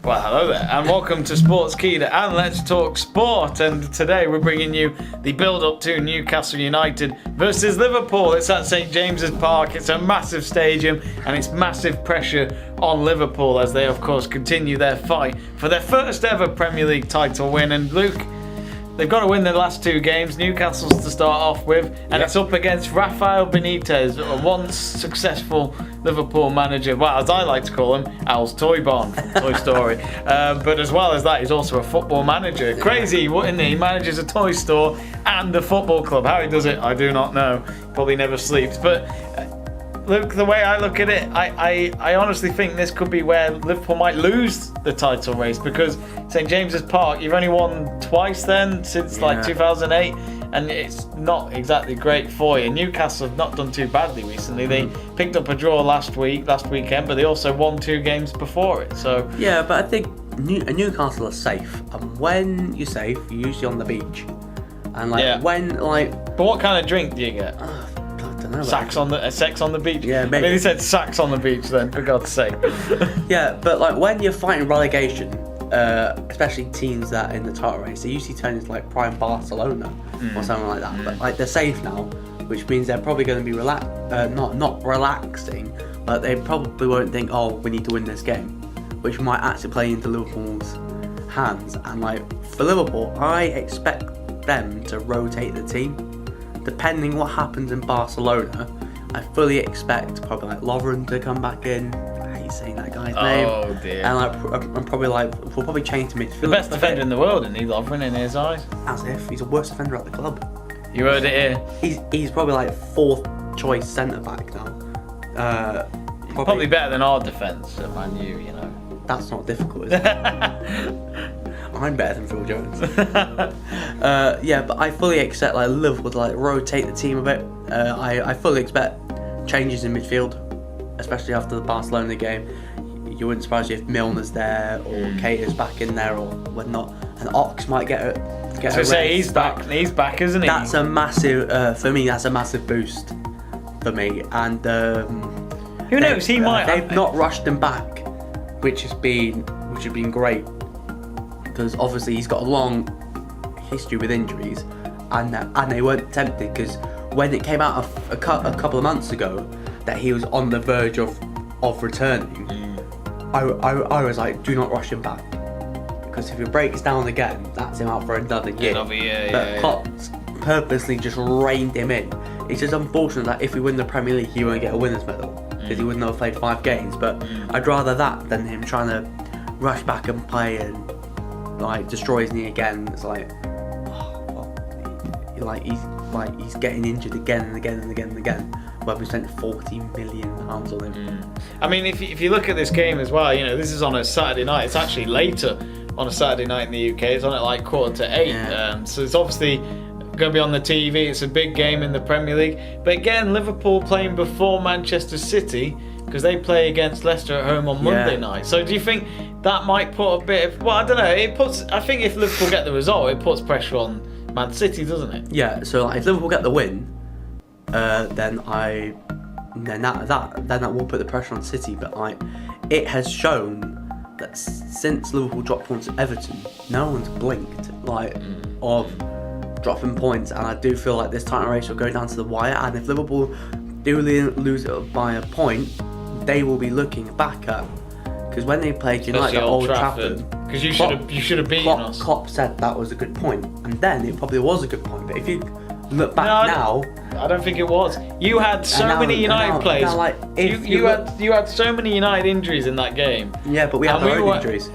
Well, hello there, and welcome to Sports Keeda and Let's Talk Sport. And today we're bringing you the build-up to Newcastle United versus Liverpool. It's at St James's Park. It's a massive stadium, and it's massive pressure on Liverpool as they, of course, continue their fight for their first ever Premier League title win. And Luke, they've got to win their last two games. Newcastle's to start off with, and It's up against Rafael Benitez, a once successful Liverpool manager, well, as I like to call him, Al's Toy Barn from Toy Story. But as well as that, he's also a football manager. Crazy, isn't he? He manages a toy store and a football club. How he does it, I do not know. Probably never sleeps. But look, the way I look at it, I honestly think this could be where Liverpool might lose the title race, because St James's Park, you've only won twice then since 2008, and it's not exactly great for you. Newcastle have not done too badly recently. They picked up a draw last weekend, but they also won 2 games before it. So yeah, but I think Newcastle are safe, and when you're safe, you're usually on the beach, and But what kind of drink do you get? Sex on the beach. Yeah, maybe. Maybe he said sax on the beach then, for God's sake. Yeah, but when you're fighting relegation, especially teams that are in the title race, they usually turn into prime Barcelona or something like that. But they're safe now, which means they're probably going to be not relaxing, but they probably won't think, oh, we need to win this game, which might actually play into Liverpool's hands. And for Liverpool, I expect them to rotate the team. Depending what happens in Barcelona, I fully expect probably Lovren to come back in. I hate saying that guy's name. Oh dear. And I'm probably we'll probably change to midfield. The best defender in the world, isn't he, Lovren, in his eyes? As if he's the worst defender at the club. You heard it here. He's probably 4th choice centre back now. Probably better than our defence at Man U, you know. That's not difficult, is it? I'm better than Phil Jones. But I fully expect Liverpool to rotate the team a bit. I fully expect changes in midfield, especially after the Barcelona game. You wouldn't surprise you if Milner's there or Keita's back in there or whatnot. And Ox might get a say he's back. He's back, isn't he? That's a massive for me. That's a massive boost for me. And who knows? He might. They've not rushed him back, which has been great. Because obviously he's got a long history with injuries, and they weren't tempted, because when it came out a couple of months ago that he was on the verge of returning, I was like, do not rush him back, because if he breaks down again, that's him out for another year. But Klopp purposely just reined him in. It's just unfortunate that if we win the Premier League, he won't get a winner's medal, because he wouldn't have played 5 games. But I'd rather that than him trying to rush back and play and destroy his knee again. It's he's getting injured again and again and again and again, when we spent £40 million on him. I mean, if you look at this game as well, this is on a Saturday night. It's actually later on a Saturday night in the UK. It's on at 8:45. Yeah. So it's obviously going to be on the TV. It's a big game in the Premier League. But again, Liverpool playing before Manchester City, because they play against Leicester at home on Monday night. So do you think that might put a bit of... Well, I don't know. I think if Liverpool get the result, it puts pressure on Man City, doesn't it? Yeah, so if Liverpool get the win, then that will put the pressure on City. But it has shown that since Liverpool dropped points at Everton, no one's blinked of dropping points. And I do feel like this title race will go down to the wire. And if Liverpool do lose it by a point, they will be looking back at, because when they played United at Old Trafford, because you should have beaten us. Klopp said that was a good point, and then it probably was a good point. But if you look back now, I don't think it was. You had so many United players. You had so many United injuries in that game. Yeah, but we had our own injuries.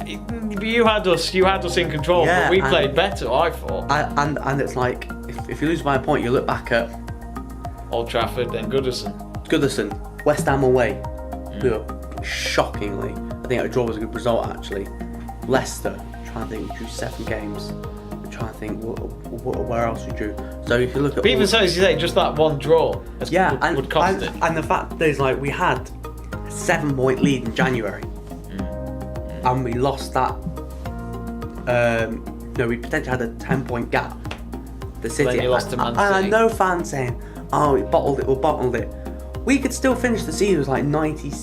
You had us in control, but we played better, I thought. And it's if you lose by a point, you look back at Old Trafford, then Goodison, West Ham away. Shockingly, I think a draw was a good result actually. Leicester, trying to think, we drew 7 games. I'm trying to think where else we drew. So if you look at, but even so, as you say, just that one draw, would cost it. And the fact is, we had a 7-point lead in January, and we lost that. We potentially had a 10-point gap. The City. Then you lost to Man City. And I know fans saying, "Oh, we bottled it. We could still finish the season with 96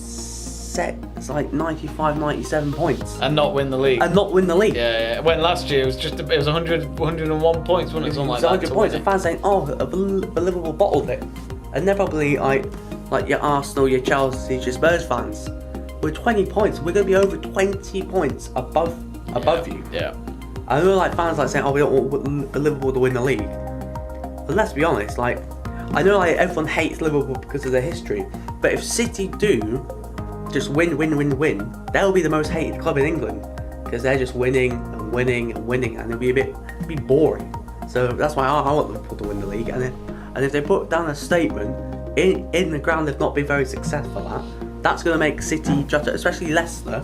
it's like 95, 97 points. And not win the league. And not win the league. Yeah. When last year it was 101 points, wasn't it? Something like that. 100 points. And fans saying, oh, Liverpool bottled it. And they're probably like your Arsenal, your Chelsea, your Spurs fans. We're 20 points. We're going to be over 20 points above you. Yeah. I know like fans like saying, oh, we don't want Liverpool to win the league. But let's be honest, like, I know like everyone hates Liverpool because of their history, but if City do just win, they'll be the most hated club in England because they're just winning, and it'll be boring. So that's why I want Liverpool to win the league. And if they put down a statement in the ground they've not been very successful at, that's going to make City, especially Leicester,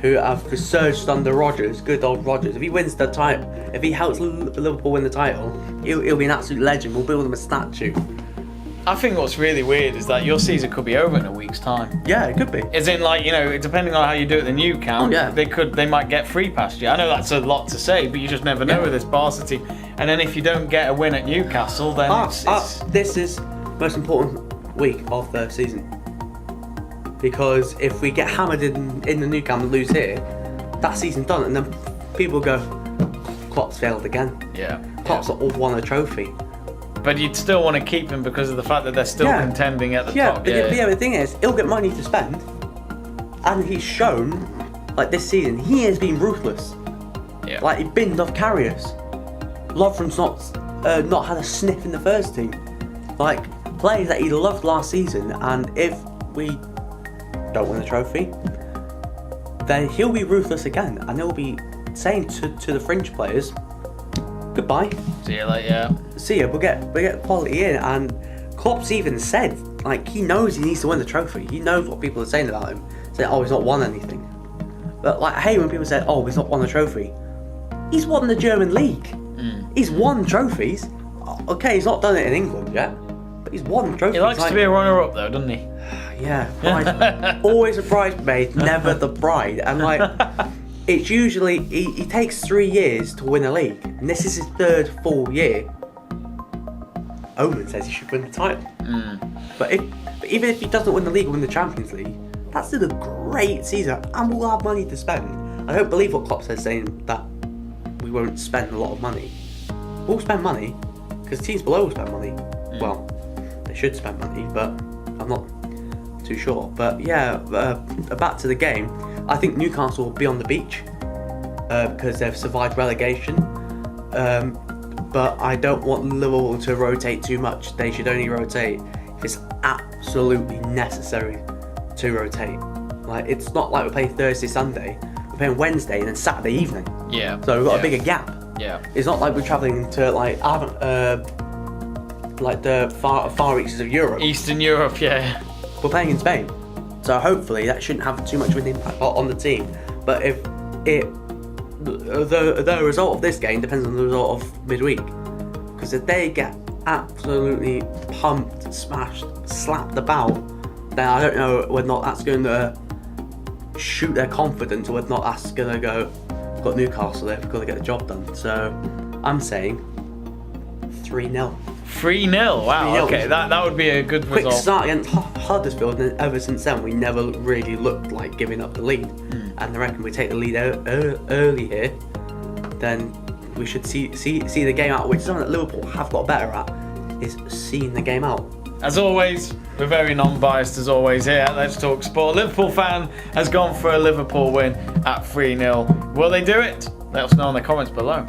who have resurged under Rodgers, good old Rodgers. If he wins the title, if he helps Liverpool win the title, he'll be an absolute legend. We'll build him a statue. I think what's really weird is that your season could be over in a week's time. Yeah, it could be. As in, like, you know, depending on how you do it, the new count, yeah. they might get free past you. I know that's a lot to say, but you just never know with this Barca team. And then if you don't get a win at Newcastle, then this is the most important week of the season. Because if we get hammered in the new camp and lose here, that season's done, and then people go, Klopp's failed again. Yeah. Klopp's not won a trophy. But you'd still want to keep him because of the fact that they're still contending at the top. But the thing is, he'll get money to spend, and he's shown, like this season, he has been ruthless. Yeah. Like he binned off carriers. Lovren's not had a sniff in the first team. Like players that he loved last season, and if we don't win the trophy, then he'll be ruthless again, and he'll be saying to the fringe players, goodbye. See you later. See ya. We'll get quality in, and Klopp's even said like he knows he needs to win the trophy. He knows what people are saying about him, saying oh he's not won anything. But like hey, when people say oh he's not won a trophy, he's won the German league. He's won trophies. Okay, he's not done it in England yet, but he's won trophies. He likes to be a runner-up though, doesn't he? Yeah, always a bridesmaid, never the bride. And like, it's usually he takes 3 years to win a league, and this is his third full year. Omen says he should win the title. But even if he doesn't win the league or win the Champions League, that's still a great season, and we'll have money to spend. I don't believe what Klopp says saying that we won't spend a lot of money. We'll spend money because teams below will spend money. Well, they should spend money, but I'm not too sure. But yeah, back to the game. I think Newcastle will be on the beach because they've survived relegation. But I don't want Liverpool to rotate too much. They should only rotate if it's absolutely necessary to rotate. Like it's not like we're playing Thursday, Sunday. We're playing Wednesday and then Saturday evening. Yeah. So we've got a bigger gap. Yeah. It's not like we're travelling to like the far reaches of Europe. Eastern Europe, yeah. We're playing in Spain, so hopefully that shouldn't have too much of an impact on the team. But if the result of this game depends on the result of midweek, because if they get absolutely pumped, smashed, slapped about, then I don't know whether or not that's going to shoot their confidence or whether or not that's going to go, we've got Newcastle there, we've got to get the job done. So I'm saying 3-0. 3-0, wow, 3-0. okay, that would be a good Quick result. start against Huddersfield, and ever since then we never really looked like giving up the lead. And I reckon we take the lead early here, then we should see the game out, which is something that Liverpool have got better at, is seeing the game out. As always, we're very non-biased as always here at Let's Talk Sport. Liverpool fan has gone for a Liverpool win at 3-0. Will they do it? Let us know in the comments below.